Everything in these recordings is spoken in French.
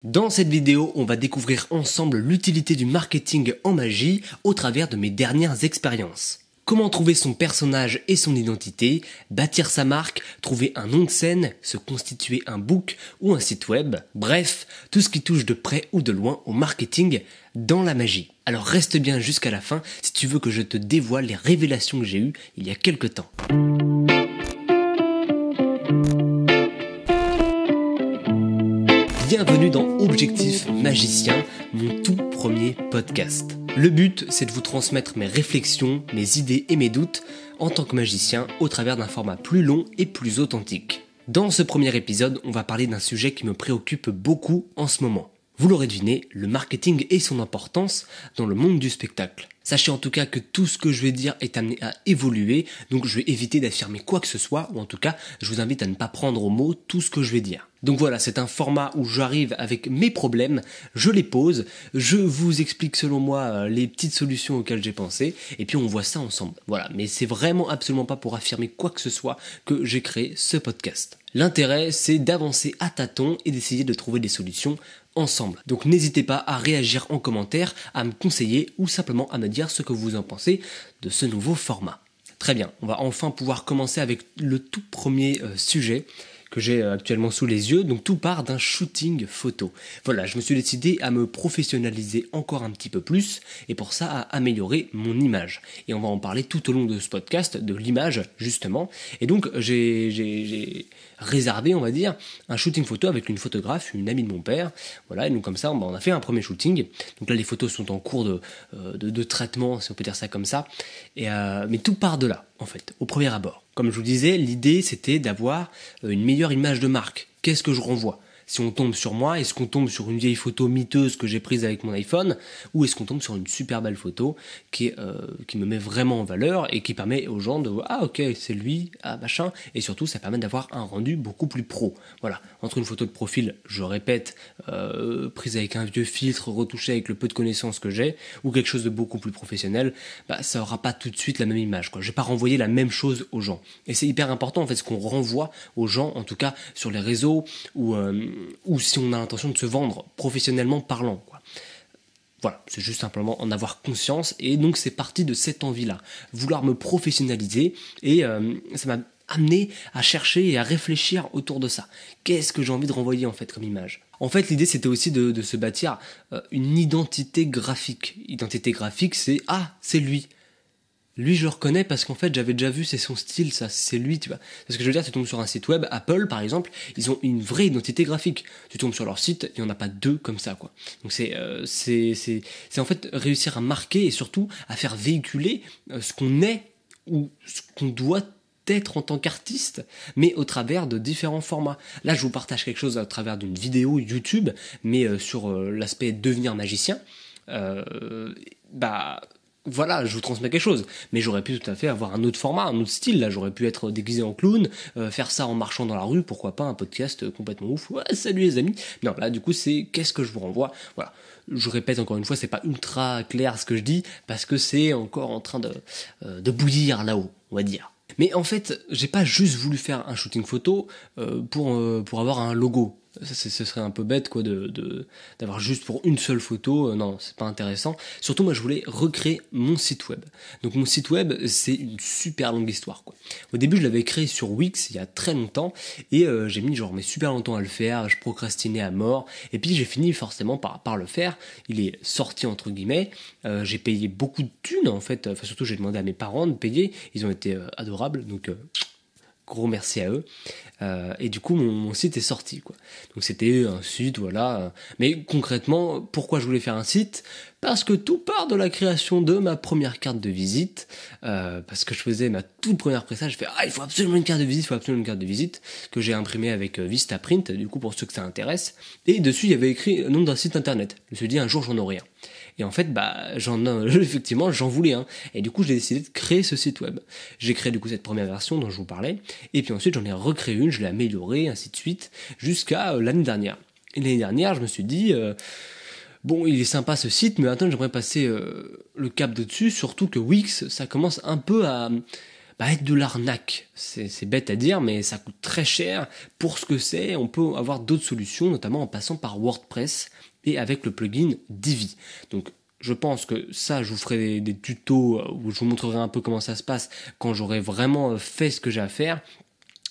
Dans cette vidéo, on va découvrir ensemble l'utilité du marketing en magie au travers de mes dernières expériences. Comment trouver son personnage et son identité, bâtir sa marque, trouver un nom de scène, se constituer un book ou un site web, bref, tout ce qui touche de près ou de loin au marketing dans la magie. Alors reste bien jusqu'à la fin si tu veux que je te dévoile les révélations que j'ai eues il y a quelques temps. Bienvenue dans Objectif Magicien, mon tout premier podcast. Le but, c'est de vous transmettre mes réflexions, mes idées et mes doutes en tant que magicien au travers d'un format plus long et plus authentique. Dans ce premier épisode, on va parler d'un sujet qui me préoccupe beaucoup en ce moment. Vous l'aurez deviné, le marketing et son importance dans le monde du spectacle. Sachez en tout cas que tout ce que je vais dire est amené à évoluer, donc je vais éviter d'affirmer quoi que ce soit, ou en tout cas, je vous invite à ne pas prendre au mot tout ce que je vais dire. Donc voilà, c'est un format où j'arrive avec mes problèmes, je les pose, je vous explique selon moi les petites solutions auxquelles j'ai pensé, et puis on voit ça ensemble. Voilà, mais c'est vraiment absolument pas pour affirmer quoi que ce soit que j'ai créé ce podcast. L'intérêt, c'est d'avancer à tâtons et d'essayer de trouver des solutions ensemble. Donc n'hésitez pas à réagir en commentaire, à me conseiller ou simplement à me dire ce que vous en pensez de ce nouveau format. Très bien, on va enfin pouvoir commencer avec le tout premier sujet que j'ai actuellement sous les yeux. Donc tout part d'un shooting photo. Voilà, je me suis décidé à me professionnaliser encore un petit peu plus et pour ça à améliorer mon image. Et on va en parler tout au long de ce podcast, de l'image justement. Et donc j'ai réservé, on va dire, un shooting photo avec une photographe, une amie de mon père. Voilà, et donc comme ça, on a fait un premier shooting. Donc là, les photos sont en cours de traitement, si on peut dire ça comme ça. Mais tout part de là, en fait, au premier abord. Comme je vous disais, l'idée, c'était d'avoir une meilleure image de marque. Qu'est-ce que je renvoie ? Si on tombe sur moi, est-ce qu'on tombe sur une vieille photo miteuse que j'ai prise avec mon iPhone, ou est-ce qu'on tombe sur une super belle photo qui me met vraiment en valeur et qui permet aux gens de voir « Ah ok, c'est lui, ah machin », et surtout ça permet d'avoir un rendu beaucoup plus pro. Voilà, entre une photo de profil, je répète, prise avec un vieux filtre, retouchée avec le peu de connaissances que j'ai, ou quelque chose de beaucoup plus professionnel, ça aura pas tout de suite la même image, quoi. Je vais pas renvoyer la même chose aux gens. Et c'est hyper important en fait ce qu'on renvoie aux gens, en tout cas sur les réseaux, ou si on a l'intention de se vendre professionnellement parlant, quoi. Voilà, c'est juste simplement en avoir conscience, et donc c'est parti de cette envie-là, vouloir me professionnaliser, et ça m'a amené à chercher et à réfléchir autour de ça. Qu'est-ce que j'ai envie de renvoyer en fait comme image ? En fait, l'idée c'était aussi de se bâtir une identité graphique. Identité graphique, c'est « Ah, c'est lui ». Lui, je le reconnais parce qu'en fait, j'avais déjà vu, c'est son style, ça, c'est lui, tu vois. C'est ce que je veux dire, tu tombes sur un site web, Apple, par exemple, ils ont une vraie identité graphique. Tu tombes sur leur site, il n'y en a pas deux comme ça, quoi. Donc c'est en fait réussir à marquer et surtout à faire véhiculer ce qu'on est ou ce qu'on doit être en tant qu'artiste, mais au travers de différents formats. Là, je vous partage quelque chose à travers d'une vidéo YouTube, mais sur l'aspect devenir magicien, voilà, je vous transmets quelque chose, mais j'aurais pu tout à fait avoir un autre format, un autre style. Là, j'aurais pu être déguisé en clown, faire ça en marchant dans la rue, pourquoi pas un podcast complètement ouf. Ouais, salut les amis. Non, là, du coup, c'est qu'est-ce que je vous renvoie. Voilà, je répète encore une fois, c'est pas ultra clair ce que je dis parce que c'est encore en train de bouillir là-haut, on va dire. Mais en fait, j'ai pas juste voulu faire un shooting photo pour avoir un logo. Ce serait un peu bête quoi d'avoir juste pour une seule photo, non, c'est pas intéressant. Surtout moi je voulais recréer mon site web. Donc mon site web, c'est une super longue histoire quoi. Au début je l'avais créé sur Wix il y a très longtemps et j'ai mis mais super longtemps à le faire, je procrastinais à mort et puis j'ai fini forcément par le faire. Il est sorti entre guillemets, j'ai payé beaucoup de thunes en fait, enfin surtout j'ai demandé à mes parents de payer, ils ont été adorables donc gros merci à eux. Et du coup, mon site est sorti, quoi. Donc c'était un site, voilà. Mais concrètement, pourquoi je voulais faire un site ? Parce que tout part de la création de ma première carte de visite. Parce que je faisais ma toute première presta, je fais « Ah, il faut absolument une carte de visite, que j'ai imprimée avec Vistaprint, du coup, pour ceux que ça intéresse. Et dessus, il y avait écrit le nom d'un site internet. Je me suis dit, un jour, j'en aurai un. Et en fait, effectivement, j'en voulais un. Et du coup, j'ai décidé de créer ce site web. J'ai créé du coup cette première version dont je vous parlais. Et puis ensuite, j'en ai recréé une, je l'ai améliorée, ainsi de suite, jusqu'à l'année dernière. Et l'année dernière, je me suis dit, bon, il est sympa ce site, mais maintenant, j'aimerais passer le cap de dessus, surtout que Wix, ça commence un peu à être de l'arnaque. C'est bête à dire, mais ça coûte très cher pour ce que c'est. On peut avoir d'autres solutions, notamment en passant par WordPress et avec le plugin Divi. Donc je pense que ça, je vous ferai des tutos où je vous montrerai un peu comment ça se passe quand j'aurai vraiment fait ce que j'ai à faire.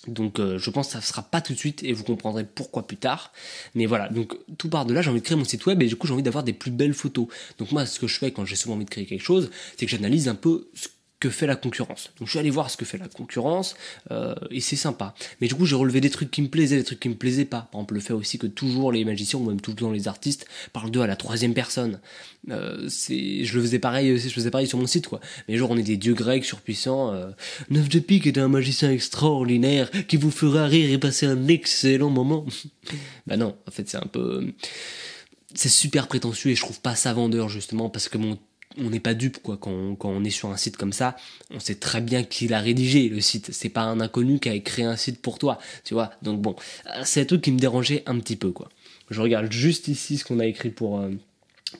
Donc je pense que ça ne sera pas tout de suite et vous comprendrez pourquoi plus tard. Mais voilà, donc tout part de là, j'ai envie de créer mon site web et du coup j'ai envie d'avoir des plus belles photos. Donc moi ce que je fais quand j'ai souvent envie de créer quelque chose, c'est que j'analyse un peu ce que fait la concurrence. Donc je suis allé voir ce que fait la concurrence et c'est sympa. Mais du coup j'ai relevé des trucs qui me plaisaient, des trucs qui me plaisaient pas. Par exemple le fait aussi que toujours les magiciens ou même tout le temps les artistes parlent d'eux à la troisième personne. Je faisais pareil sur mon site quoi. Mais genre on est des dieux grecs surpuissants. Neuf de pique est un magicien extraordinaire qui vous fera rire et passer un excellent moment. Bah non, en fait c'est super prétentieux et je trouve pas ça vendeur justement parce que on n'est pas dupe quoi quand on est sur un site comme ça, on sait très bien qui l'a rédigé le site, c'est pas un inconnu qui a créé un site pour toi, tu vois. Donc bon, c'est un truc qui me dérangeait un petit peu quoi. Je regarde juste ici ce qu'on a écrit pour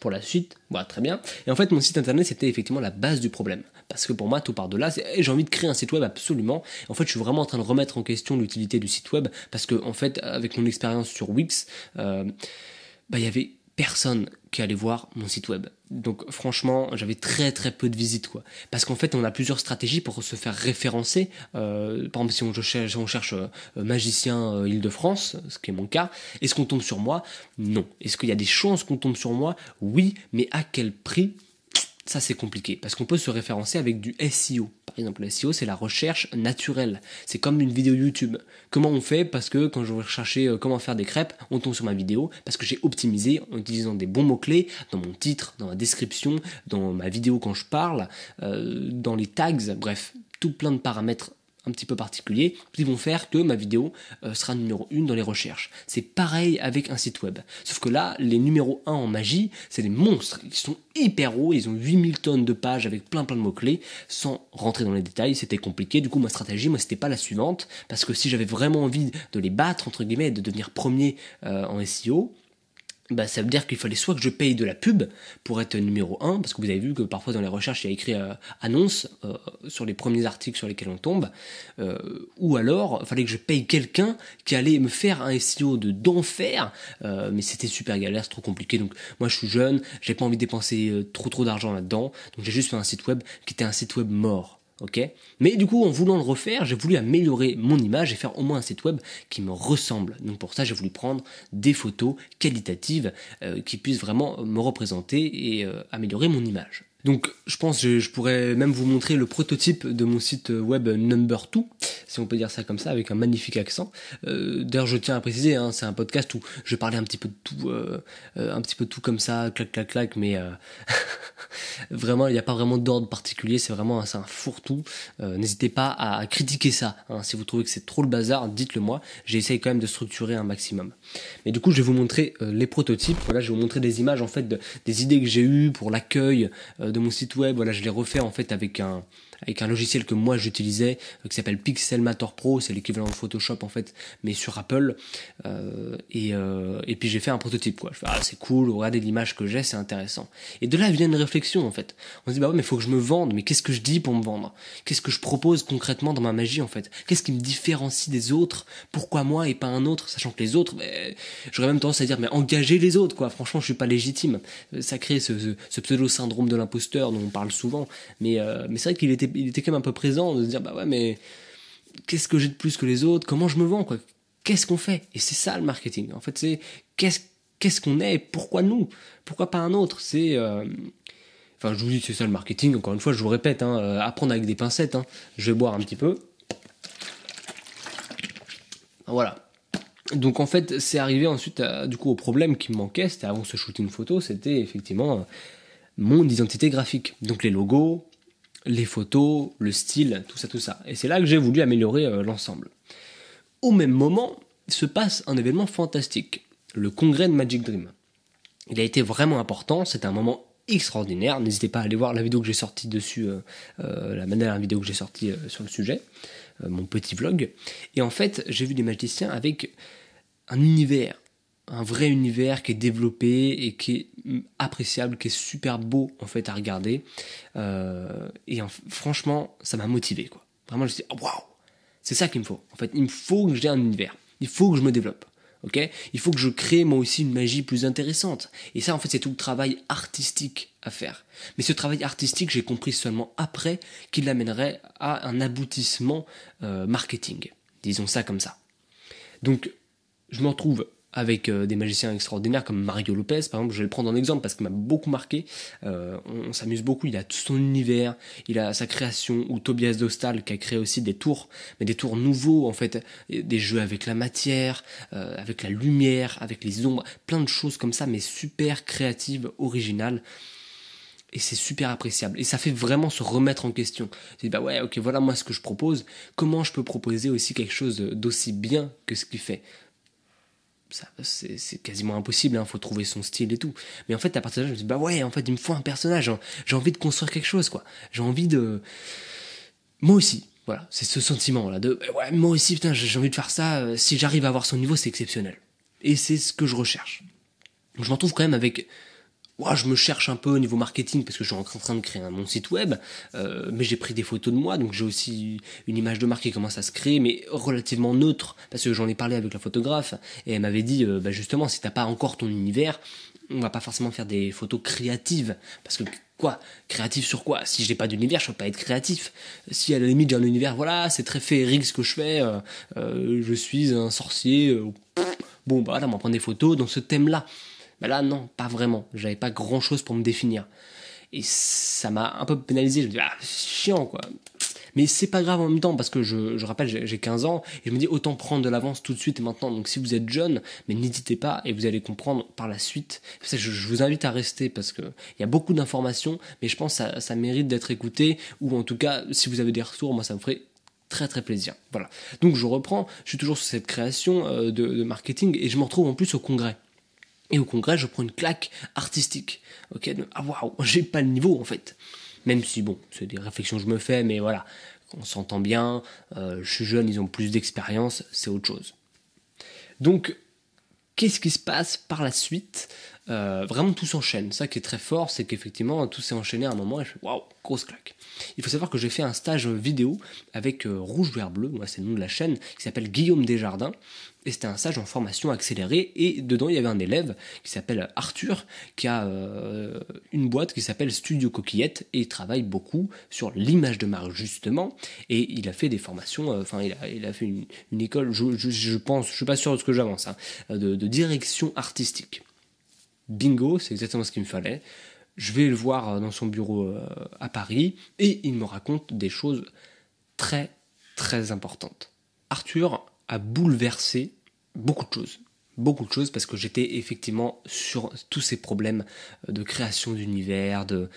la suite, voilà, très bien. Et en fait mon site internet c'était effectivement la base du problème. Parce que pour moi tout part de là, j'ai envie de créer un site web absolument. En fait je suis vraiment en train de remettre en question l'utilité du site web parce que en fait avec mon expérience sur Wix, il y avait personne qui allait voir mon site web. Donc franchement, j'avais très très peu de visites quoi. Parce qu'en fait, on a plusieurs stratégies pour se faire référencer. Par exemple, si on cherche magicien Île-de-France, ce qui est mon cas, est-ce qu'on tombe sur moi? Non. Est-ce qu'il y a des chances qu'on tombe sur moi? Oui, mais à quel prix? Ça c'est compliqué, parce qu'on peut se référencer avec du SEO. Par exemple, le SEO c'est la recherche naturelle. C'est comme une vidéo YouTube. Comment on fait? Parce que quand je vais rechercher comment faire des crêpes, on tombe sur ma vidéo, parce que j'ai optimisé en utilisant des bons mots-clés, dans mon titre, dans ma description, dans ma vidéo quand je parle, dans les tags, bref, tout plein de paramètres un petit peu particuliers qui vont faire que ma vidéo sera numéro 1 dans les recherches. C'est pareil avec un site web. Sauf que là, les numéros 1 en magie, c'est des monstres. Ils sont hyper hauts, ils ont 8000 tonnes de pages avec plein de mots-clés. Sans rentrer dans les détails, c'était compliqué. Du coup, ma stratégie, c'était pas la suivante. Parce que si j'avais vraiment envie de les battre, entre guillemets, de devenir premier en SEO, ça veut dire qu'il fallait soit que je paye de la pub pour être numéro 1, parce que vous avez vu que parfois dans les recherches il y a écrit annonce sur les premiers articles sur lesquels on tombe, ou alors il fallait que je paye quelqu'un qui allait me faire un SEO d'enfer, mais c'était super galère, c'est trop compliqué. Donc moi je suis jeune, j'ai pas envie de dépenser trop d'argent là-dedans, donc j'ai juste fait un site web qui était un site web mort. Ok, mais du coup en voulant le refaire, j'ai voulu améliorer mon image et faire au moins un site web qui me ressemble. Donc pour ça j'ai voulu prendre des photos qualitatives qui puissent vraiment me représenter et améliorer mon image. Donc je pense que je pourrais même vous montrer le prototype de mon site web Number 2, si on peut dire ça comme ça, avec un magnifique accent. D'ailleurs je tiens à préciser, c'est un podcast où je parlais un petit peu de tout comme ça, clac, mais vraiment il n'y a pas vraiment d'ordre particulier, c'est un fourre-tout. N'hésitez pas à critiquer ça, si vous trouvez que c'est trop le bazar, dites-le moi, j'essaye quand même de structurer un maximum. Mais du coup je vais vous montrer les prototypes, voilà, je vais vous montrer des images en fait des idées que j'ai eues pour l'accueil de mon site web. Voilà, je l'ai refait en fait avec un logiciel que moi j'utilisais qui s'appelle Pixelmator Pro, c'est l'équivalent de Photoshop en fait, mais sur Apple. Et puis j'ai fait un prototype quoi. Je fais c'est cool, regardez l'image que j'ai, c'est intéressant. Et de là vient une réflexion en fait. On se dit ouais mais faut que je me vende, mais qu'est-ce que je dis pour me vendre? Qu'est-ce que je propose concrètement dans ma magie en fait? Qu'est-ce qui me différencie des autres? Pourquoi moi et pas un autre? Sachant que les autres, j'aurais même tendance à dire mais engagez les autres quoi. Franchement je suis pas légitime. Ça crée ce pseudo syndrome de l'imposteur dont on parle souvent, mais c'est vrai qu'il était quand même un peu présent de se dire mais qu'est-ce que j'ai de plus que les autres, comment je me vends quoi, qu'est-ce qu'on fait? Et c'est ça le marketing en fait, c'est qu'est-ce qu'on est, pourquoi nous, pourquoi pas un autre, c'est je vous dis c'est ça le marketing, encore une fois je vous répète, apprendre avec des pincettes, je vais boire un petit peu, voilà. Donc en fait c'est arrivé ensuite du coup au problème qui me manquait, c'était avant ce shooting photo, c'était effectivement mon identité graphique, donc les logos, les photos, le style, tout ça. Et c'est là que j'ai voulu améliorer l'ensemble. Au même moment, se passe un événement fantastique, le congrès de Magic Dream. Il a été vraiment important, c'était un moment extraordinaire, n'hésitez pas à aller voir la vidéo que j'ai sortie dessus, la dernière vidéo que j'ai sortie sur le sujet, mon petit vlog. Et en fait, j'ai vu des magiciens avec un univers, un vrai univers qui est développé et qui est appréciable, qui est super beau en fait à regarder. Franchement, ça m'a motivé quoi. Vraiment, je me suis dit, oh, waouh, c'est ça qu'il me faut. En fait, il me faut que j'ai un univers. Il faut que je me développe. Ok, il faut que je crée moi aussi une magie plus intéressante. Et ça, en fait, c'est tout le travail artistique à faire. Mais ce travail artistique, j'ai compris seulement après qu'il l'amènerait à un aboutissement marketing. Disons ça comme ça. Donc, je me retrouve avec des magiciens extraordinaires comme Mario Lopez, par exemple, je vais le prendre en exemple parce qu'il m'a beaucoup marqué. On s'amuse beaucoup, il a tout son univers, il a sa création, ou Tobias Dostal qui a créé aussi des tours, mais des tours nouveaux en fait, des jeux avec la matière, avec la lumière, avec les ombres, plein de choses comme ça, mais super créatives, originales. Et c'est super appréciable. Et ça fait vraiment se remettre en question. C'est bah ouais, ok, voilà moi ce que je propose. Comment je peux proposer aussi quelque chose d'aussi bien que ce qu'il fait? Ça, c'est quasiment impossible, hein, faut trouver son style et tout. Mais en fait, à partir de là, je me dis, bah ouais, en fait, il me faut un personnage. Hein. J'ai envie de construire quelque chose, quoi. J'ai envie de... Moi aussi, voilà, c'est ce sentiment-là de, ouais, moi aussi, putain, j'ai envie de faire ça. Si j'arrive à avoir son niveau, c'est exceptionnel. Et c'est ce que je recherche. Donc, je m'en trouve quand même avec... Ouais, je me cherche un peu au niveau marketing parce que je suis en train de créer mon site web, mais j'ai pris des photos de moi, donc j'ai aussi une image de marque qui commence à se créer, mais relativement neutre, parce que j'en ai parlé avec la photographe, et elle m'avait dit, bah justement, si t'as pas encore ton univers, on va pas forcément faire des photos créatives, parce que quoi, créatif sur quoi? Si j'ai pas d'univers, je peux pas être créatif. Si à la limite j'ai un univers, voilà, c'est très féerique ce que je fais, je suis un sorcier, bon bah voilà, on va prendre des photos dans ce thème-là. Ben là, non, pas vraiment. J'avais pas grand chose pour me définir. Et ça m'a un peu pénalisé. Je me dis, ah, c'est chiant, quoi. Mais c'est pas grave en même temps, parce que je rappelle, j'ai 15 ans, et je me dis, autant prendre de l'avance tout de suite et maintenant. Donc si vous êtes jeune, mais n'hésitez pas, et vous allez comprendre par la suite. Je vous invite à rester, parce que il y a beaucoup d'informations, mais je pense que ça mérite d'être écouté, ou en tout cas, si vous avez des retours, moi ça me ferait très très plaisir. Voilà. Donc je reprends, je suis toujours sur cette création de marketing, et je me retrouve en plus au congrès. Et au congrès, je prends une claque artistique. Ok, ah waouh, j'ai pas le niveau en fait. Même si bon, c'est des réflexions que je me fais, mais voilà, on s'entend bien. Je suis jeune, ils ont plus d'expérience, c'est autre chose. Donc, qu'est-ce qui se passe par la suite? Vraiment tout s'enchaîne. Ça qui est très fort, c'est qu'effectivement tout s'est enchaîné à un moment et je fais waouh, grosse claque. Il faut savoir que j'ai fait un stage vidéo avec Rouge Vert Bleu, moi c'est le nom de la chaîne, qui s'appelle Guillaume Desjardins. Et c'était un stage en formation accélérée, et dedans il y avait un élève qui s'appelle Arthur, qui a une boîte qui s'appelle Studio Coquillette, et il travaille beaucoup sur l'image de marque justement, et il a fait des formations, enfin il a fait une école, je pense, je suis pas sûr de ce que j'avance, hein, de direction artistique. Bingo, c'est exactement ce qu'il me fallait. Je vais le voir dans son bureau à Paris, et il me raconte des choses très très importantes. Arthur a bouleversé beaucoup de choses parce que j'étais effectivement sur tous ces problèmes de création d'univers, de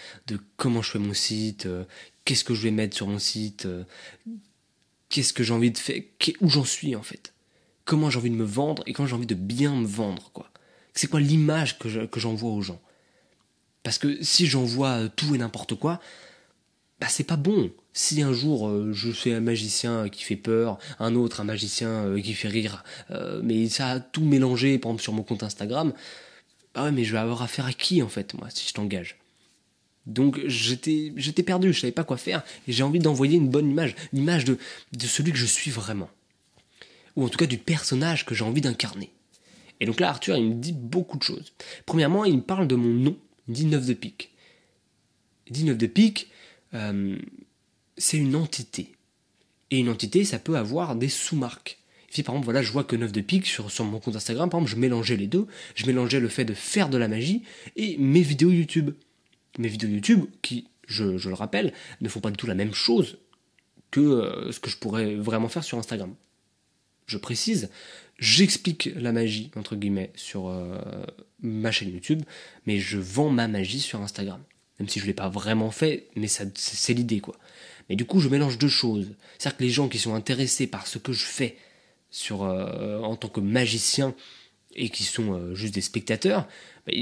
comment je fais mon site, qu'est-ce que je vais mettre sur mon site, qu'est-ce que j'ai envie de faire, où j'en suis en fait, comment j'ai envie de me vendre et comment j'ai envie de bien me vendre, quoi. C'est quoi l'image que j'envoie aux gens? Parce que si j'envoie tout et n'importe quoi, bah c'est pas bon. Si un jour je fais un magicien qui fait peur, un autre un magicien qui fait rire, mais ça a tout mélangé, par exemple sur mon compte Instagram, bah ouais, mais je vais avoir affaire à qui en fait, moi, si je t'engage? Donc j'étais perdu, je savais pas quoi faire, et j'ai envie d'envoyer une bonne image, l'image de celui que je suis vraiment. Ou en tout cas du personnage que j'ai envie d'incarner. Et donc là, Arthur, il me dit beaucoup de choses. Premièrement, il me parle de mon nom, il me dit 9 de pique. Il dit 9 de pique, c'est une entité. Et une entité, ça peut avoir des sous-marques. Si par exemple, voilà, je vois que 9 de pique sur mon compte Instagram, par exemple, je mélangeais les deux. Je mélangeais le fait de faire de la magie et mes vidéos YouTube. Mes vidéos YouTube, qui, je le rappelle, ne font pas du tout la même chose que ce que je pourrais vraiment faire sur Instagram. Je précise, j'explique la magie, entre guillemets, sur ma chaîne YouTube, mais je vends ma magie sur Instagram. Même si je ne l'ai pas vraiment fait, mais c'est l'idée, quoi. Mais du coup, je mélange deux choses. C'est-à-dire que les gens qui sont intéressés par ce que je fais en tant que magicien, et qui sont juste des spectateurs, bah,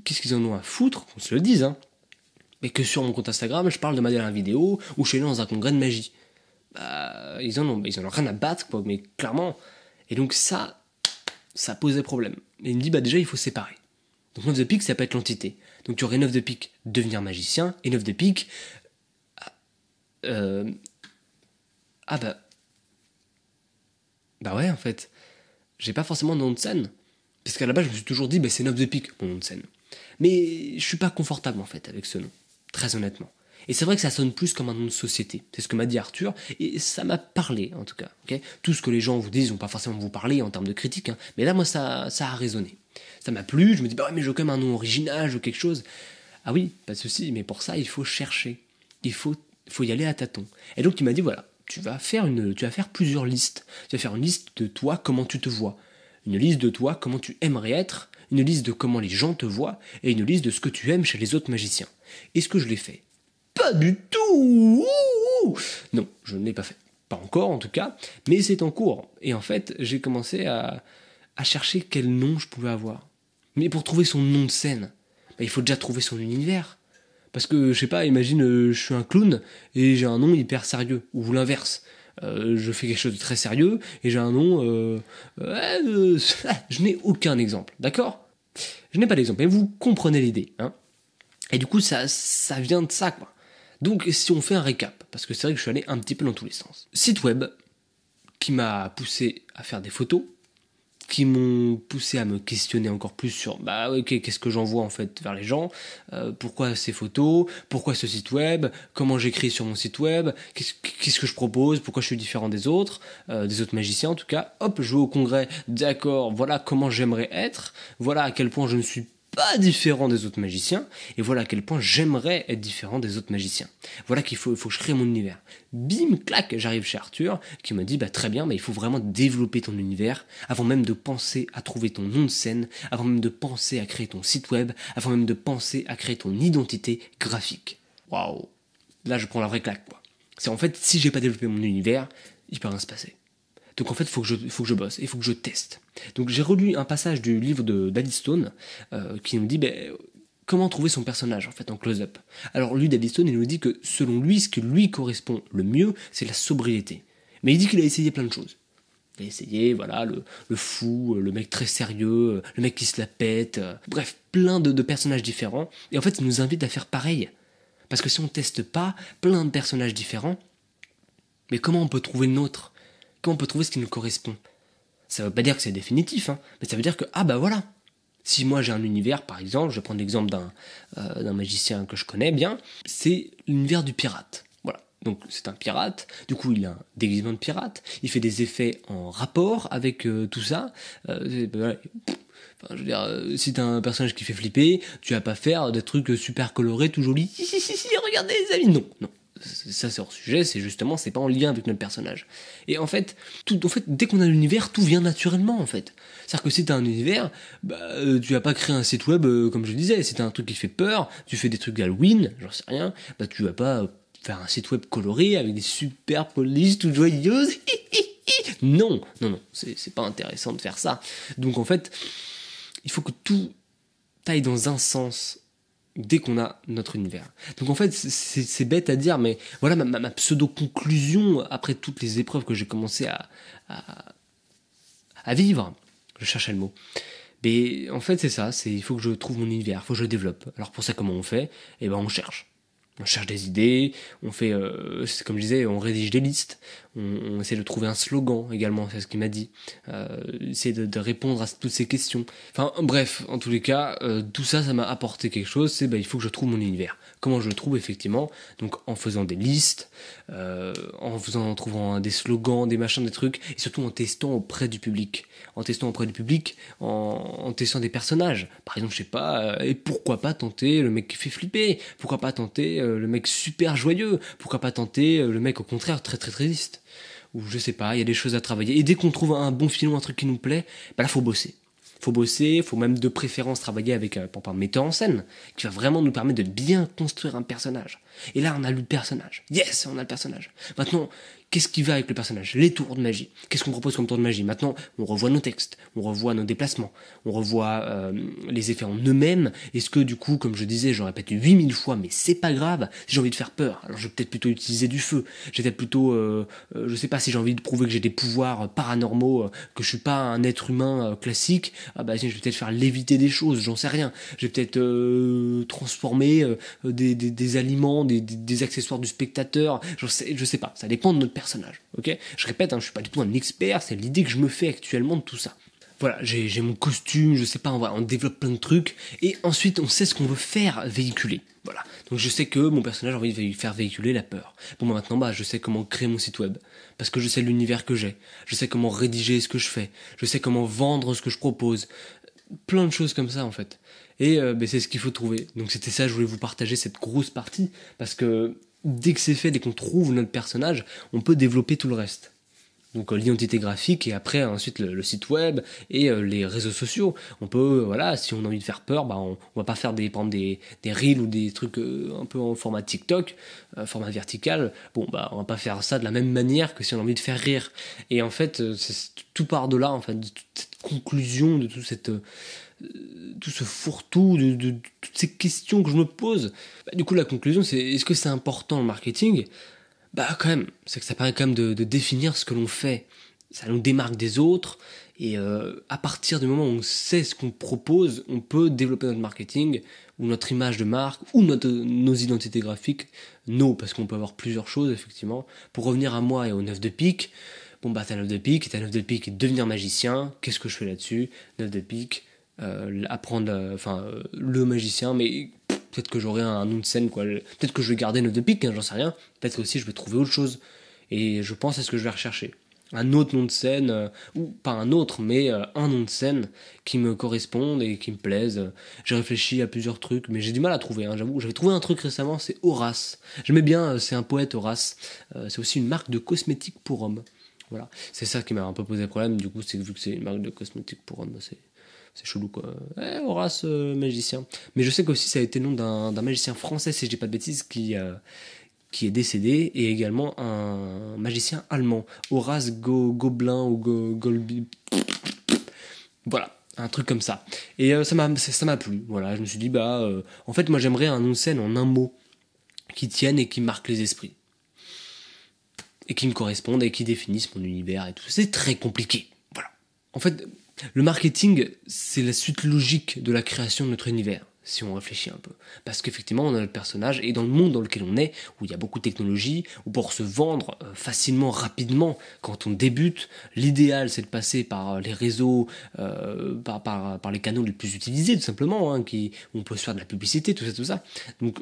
qu'est-ce qu'ils en ont à foutre, qu'on se le dise, hein. Mais que sur mon compte Instagram, je parle de ma dernière vidéo, ou je suis allé dans un congrès de magie. Bah, ils en ont rien à battre, quoi, mais clairement. Et donc ça posait problème. Et il me dit, bah déjà, il faut séparer. Donc 9 de pique, ça peut être l'entité. Donc tu aurais 9 de pique, devenir magicien, et 9 de pique, ah bah ouais, en fait, j'ai pas forcément de nom de scène. Parce qu'à la base, je me suis toujours dit, c'est Nob the Peak, mon nom de scène. Mais je suis pas confortable, en fait, avec ce nom, très honnêtement. Et c'est vrai que ça sonne plus comme un nom de société. C'est ce que m'a dit Arthur, et ça m'a parlé, en tout cas. Okay, tout ce que les gens vous disent, ils vont pas forcément vous parler en termes de critique, hein, mais là, moi, ça a résonné. Ça m'a plu, je me dis, bah ouais, mais je veux quand même un nom original, je veux quelque chose. Ah oui, pas de souci, mais pour ça, il faut chercher. Il faut y aller à tâtons. Et donc, il m'a dit, voilà, tu vas faire plusieurs listes. Tu vas faire une liste de toi, comment tu te vois. Une liste de toi, comment tu aimerais être. Une liste de comment les gens te voient. Et une liste de ce que tu aimes chez les autres magiciens. Est-ce que je l'ai fait? Pas du tout. Non, je ne l'ai pas fait. Pas encore, en tout cas. Mais c'est en cours. Et en fait, j'ai commencé à chercher quel nom je pouvais avoir. Mais pour trouver son nom de scène, il faut déjà trouver son univers. Parce que, je sais pas, imagine, je suis un clown et j'ai un nom hyper sérieux. Ou l'inverse. Je fais quelque chose de très sérieux et j'ai un nom... je n'ai aucun exemple, d'accord? Je n'ai pas d'exemple, mais vous comprenez l'idée. Hein, et du coup, ça vient de ça, quoi. Donc, si on fait un récap, parce que c'est vrai que je suis allé un petit peu dans tous les sens. Site web qui m'a poussé à faire des photos, qui m'ont poussé à me questionner encore plus sur ok, qu'est-ce que j'envoie en fait vers les gens, pourquoi ces photos, pourquoi ce site web, comment j'écris sur mon site web, qu'est-ce que je propose, pourquoi je suis différent des autres magiciens en tout cas. Hop, je vais au congrès, d'accord, voilà comment j'aimerais être, voilà à quel point je ne suis pas différent des autres magiciens, et voilà à quel point j'aimerais être différent des autres magiciens. Voilà il faut que je crée mon univers. Bim, clac, j'arrive chez Arthur, qui me dit, très bien, mais il faut vraiment développer ton univers, avant même de penser à trouver ton nom de scène, avant même de penser à créer ton site web, avant même de penser à créer ton identité graphique. Waouh. Là, je prends la vraie claque, quoi. C'est en fait, si j'ai pas développé mon univers, il peut rien se passer. Donc en fait, il faut que je bosse, il faut que je teste. Donc j'ai relu un passage du livre de Daddy Stone qui nous dit comment trouver son personnage en fait en close-up. Alors lui, Daddy Stone, il nous dit que selon lui, ce qui lui correspond le mieux, c'est la sobriété. Mais il dit qu'il a essayé plein de choses. Il a essayé, voilà, le fou, le mec très sérieux, le mec qui se la pète, bref, plein de personnages différents. Et en fait, il nous invite à faire pareil. Parce que si on teste pas plein de personnages différents, mais comment on peut trouver le nôtre ? Comment on peut trouver ce qui nous correspond? Ça veut pas dire que c'est définitif, hein, mais ça veut dire que, voilà. Si moi j'ai un univers, par exemple, je vais prendre l'exemple d'un magicien que je connais bien, c'est l'univers du pirate. Voilà. Donc c'est un pirate, du coup il a un déguisement de pirate, il fait des effets en rapport avec tout ça. Voilà. Enfin, je veux dire, si t'as un personnage qui fait flipper, tu vas pas faire des trucs super colorés, tout jolis. Si, regardez les amis, non. Ça c'est hors sujet, c'est pas en lien avec notre personnage. Et en fait, dès qu'on a l'univers, tout vient naturellement en fait. C'est-à-dire que si t'as un univers, tu vas pas créer un site web comme je disais. Si t'as un truc qui fait peur, tu fais des trucs d'Halloween, j'en sais rien, tu vas pas faire un site web coloré avec des super polices toutes joyeuses. Non, c'est pas intéressant de faire ça. Donc en fait, il faut que tout aille dans un sens dès qu'on a notre univers. Donc en fait, c'est bête à dire, mais voilà ma pseudo-conclusion après toutes les épreuves que j'ai commencé à vivre. Je cherchais le mot. Mais en fait, c'est ça, il faut que je trouve mon univers, il faut que je le développe. Alors pour ça, comment on fait? On cherche. On cherche des idées, on fait, comme je disais, on rédige des listes, on essaie de trouver un slogan également, c'est ce qu'il m'a dit, essayer de répondre à toutes ces questions. Enfin bref, en tous les cas, tout ça m'a apporté quelque chose, il faut que je trouve mon univers. Comment je le trouve effectivement? Donc en faisant des listes, en trouvant des slogans, des machins, des trucs, et surtout en testant auprès du public. En testant des personnages. Par exemple, je sais pas, et pourquoi pas tenter le mec qui fait flipper? Pourquoi pas tenter le mec super joyeux? Pourquoi pas tenter le mec au contraire très très triste? Ou je sais pas, il y a des choses à travailler. Et dès qu'on trouve un bon filon, un truc qui nous plaît, là faut bosser. Faut même de préférence travailler avec un metteur en scène, qui va vraiment nous permettre de bien construire un personnage. Et là, on a le personnage. Yes, on a le personnage. Maintenant, qu'est-ce qui va avec le personnage? Les tours de magie. Qu'est-ce qu'on propose comme tour de magie? Maintenant, on revoit nos textes, on revoit nos déplacements, on revoit les effets en eux-mêmes. Est-ce que du coup, comme je disais, je répète 8000 fois, mais c'est pas grave, si j'ai envie de faire peur, alors je vais peut-être plutôt utiliser du feu, j'ai peut-être plutôt, je sais pas, si j'ai envie de prouver que j'ai des pouvoirs paranormaux, que je suis pas un être humain classique, je vais peut-être faire léviter des choses, j'en sais rien. Je vais peut-être transformer des aliments, des accessoires du spectateur, je sais pas, ça dépend de notre personnage. personnage. Ok, je répète, je suis pas du tout un expert, c'est l'idée que je me fais actuellement de tout ça. Voilà, j'ai mon costume, je sais pas, on développe plein de trucs, et ensuite on sait ce qu'on veut faire véhiculer. Voilà, donc je sais que mon personnage a envie de faire véhiculer la peur. Bon, moi maintenant, je sais comment créer mon site web, parce que je sais l'univers que j'ai, je sais comment rédiger ce que je fais, je sais comment vendre ce que je propose, plein de choses comme ça en fait. Et c'est ce qu'il faut trouver. Donc c'était ça, je voulais vous partager cette grosse partie, parce que dès que c'est fait, dès qu'on trouve notre personnage, on peut développer tout le reste. Donc l'identité graphique et après ensuite le site web et les réseaux sociaux. On peut, voilà, si on a envie de faire peur, on va pas faire par exemple des reels ou des trucs un peu en format TikTok, format vertical. Bon, on va pas faire ça de la même manière que si on a envie de faire rire. Et en fait, tout part de là, en fait, de toute cette conclusion, de tout ce fourre-tout, de toutes ces questions que je me pose. Du coup, la conclusion, c'est est-ce que c'est important le marketing ? Quand même, c'est que ça permet quand même de définir ce que l'on fait. Ça nous démarque des autres, et à partir du moment où on sait ce qu'on propose, on peut développer notre marketing, ou notre image de marque, ou nos identités graphiques, parce qu'on peut avoir plusieurs choses, effectivement. Pour revenir à moi et au 9 de pique, t'as 9 de pique, et devenir magicien, qu'est-ce que je fais là-dessus ? 9 de pique, apprendre, le magicien, mais peut-être que j'aurai un nom de scène, quoi. Peut-être que je vais garder 9 de pique, j'en sais rien. Peut-être aussi je vais trouver autre chose. Et je pense à ce que je vais rechercher. Un autre nom de scène, ou pas un autre, mais un nom de scène qui me corresponde et qui me plaise. J'ai réfléchi à plusieurs trucs, mais j'ai du mal à trouver, j'avoue. J'avais trouvé un truc récemment, c'est Horace. J'aimais bien, c'est un poète, Horace. C'est aussi une marque de cosmétiques pour hommes. Voilà. C'est ça qui m'a un peu posé problème, du coup, c'est que vu que c'est une marque de cosmétiques pour hommes, c'est chelou, quoi. Horace, magicien. Mais je sais qu'aussi ça a été le nom d'un magicien français, si je dis pas de bêtises, qui est décédé, et également un magicien allemand, Horace Gobelin ou Golbi. Voilà, un truc comme ça. Et ça m'a plu. Voilà, je me suis dit, en fait, moi j'aimerais un nom de scène en un mot qui tienne et qui marque les esprits. Et qui me correspondent et qui définissent mon univers et tout. C'est très compliqué. Voilà. En fait, le marketing, c'est la suite logique de la création de notre univers, si on réfléchit un peu. Parce qu'effectivement, on a notre personnage, et dans le monde dans lequel on est, où il y a beaucoup de technologie, où pour se vendre facilement, rapidement, quand on débute, l'idéal, c'est de passer par les réseaux, par les canaux les plus utilisés, tout simplement, où on peut se faire de la publicité, tout ça. Donc,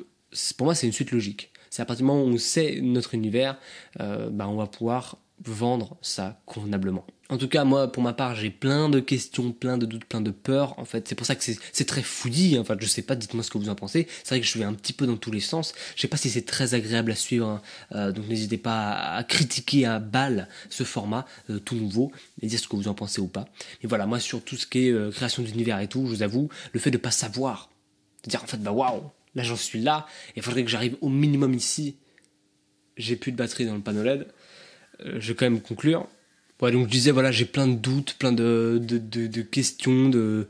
pour moi, c'est une suite logique. C'est à partir du moment où on sait notre univers, on va pouvoir vendre ça convenablement. En tout cas, moi, pour ma part, j'ai plein de questions, plein de doutes, plein de peurs. En fait, c'est pour ça que c'est très fouillis. Enfin, je sais pas, dites-moi ce que vous en pensez. C'est vrai que je vais un petit peu dans tous les sens. Je sais pas si c'est très agréable à suivre. Donc, n'hésitez pas à critiquer à balle ce format tout nouveau et dire ce que vous en pensez ou pas. Mais voilà, moi, sur tout ce qui est création d'univers et tout, je vous avoue, le fait de pas savoir, de dire en fait, waouh, là, j'en suis là, et il faudrait que j'arrive au minimum ici. J'ai plus de batterie dans le panneau LED. Je vais quand même conclure. Ouais, donc je disais, voilà, j'ai plein de doutes, plein de questions, je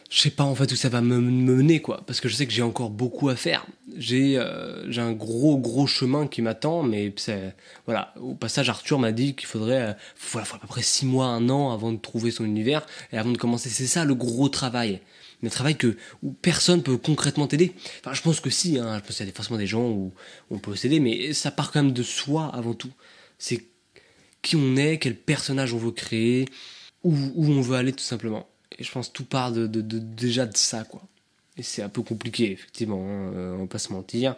sais pas en fait où ça va me mener, quoi, parce que je sais que j'ai encore beaucoup à faire. J'ai un gros chemin qui m'attend, mais voilà, au passage, Arthur m'a dit qu'il faudrait faut à peu près 6 mois, 1 an avant de trouver son univers, et avant de commencer. C'est ça le gros travail. Un travail où personne peut concrètement t'aider. Enfin, je pense que si, je pense qu'il y a forcément des gens où on peut s'aider, mais ça part quand même de soi avant tout. C'est qui on est, quel personnage on veut créer, où on veut aller tout simplement. Et je pense que tout part déjà de ça, quoi. Et c'est un peu compliqué, effectivement, on va pas se mentir.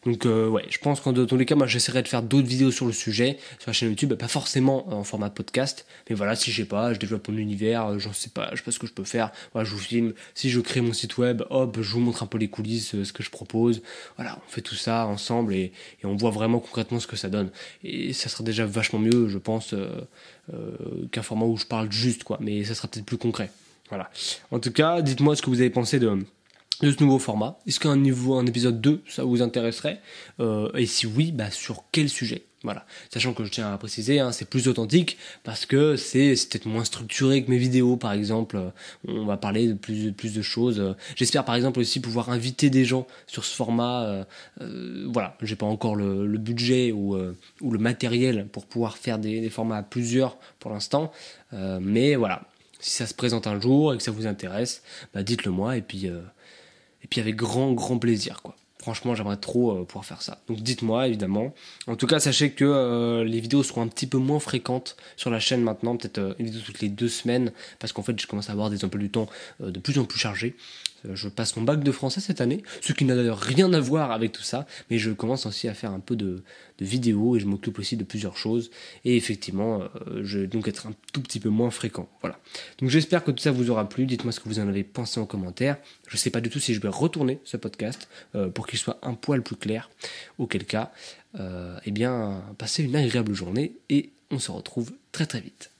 Donc je pense qu'en tous les cas, moi j'essaierai de faire d'autres vidéos sur le sujet, sur la chaîne YouTube, pas forcément en format podcast, mais voilà, si je sais pas, je développe mon univers, je sais pas ce que je peux faire, voilà, je vous filme, si je crée mon site web, hop, je vous montre un peu les coulisses, ce que je propose, voilà, on fait tout ça ensemble, et on voit vraiment concrètement ce que ça donne. Et ça sera déjà vachement mieux, je pense, qu'un format où je parle juste, quoi, mais ça sera peut-être plus concret. Voilà. En tout cas, dites-moi ce que vous avez pensé de ce nouveau format. Est-ce qu'un épisode 2, ça vous intéresserait et si oui, sur quel sujet? Voilà. Sachant que je tiens à préciser, c'est plus authentique parce que c'est peut-être moins structuré que mes vidéos, par exemple. On va parler de plus de choses. J'espère par exemple aussi pouvoir inviter des gens sur ce format. Voilà, j'ai pas encore le budget ou le matériel pour pouvoir faire des formats à plusieurs pour l'instant. Mais voilà, si ça se présente un jour et que ça vous intéresse, dites-le moi, et puis avec grand plaisir, quoi. Franchement, j'aimerais trop pouvoir faire ça. Donc dites-moi, évidemment. En tout cas, sachez que les vidéos seront un petit peu moins fréquentes sur la chaîne maintenant, peut-être une vidéo toutes les 2 semaines, parce qu'en fait, je commence à avoir des emplois du temps de plus en plus chargés. Je passe mon bac de français cette année, ce qui n'a d'ailleurs rien à voir avec tout ça, mais je commence aussi à faire un peu de vidéos et je m'occupe aussi de plusieurs choses. Et effectivement, je vais donc être un tout petit peu moins fréquent. Voilà. Donc j'espère que tout ça vous aura plu. Dites-moi ce que vous en avez pensé en commentaire. Je ne sais pas du tout si je vais retourner ce podcast pour qu'il soit un poil plus clair. Auquel cas, passez une agréable journée et on se retrouve très très vite.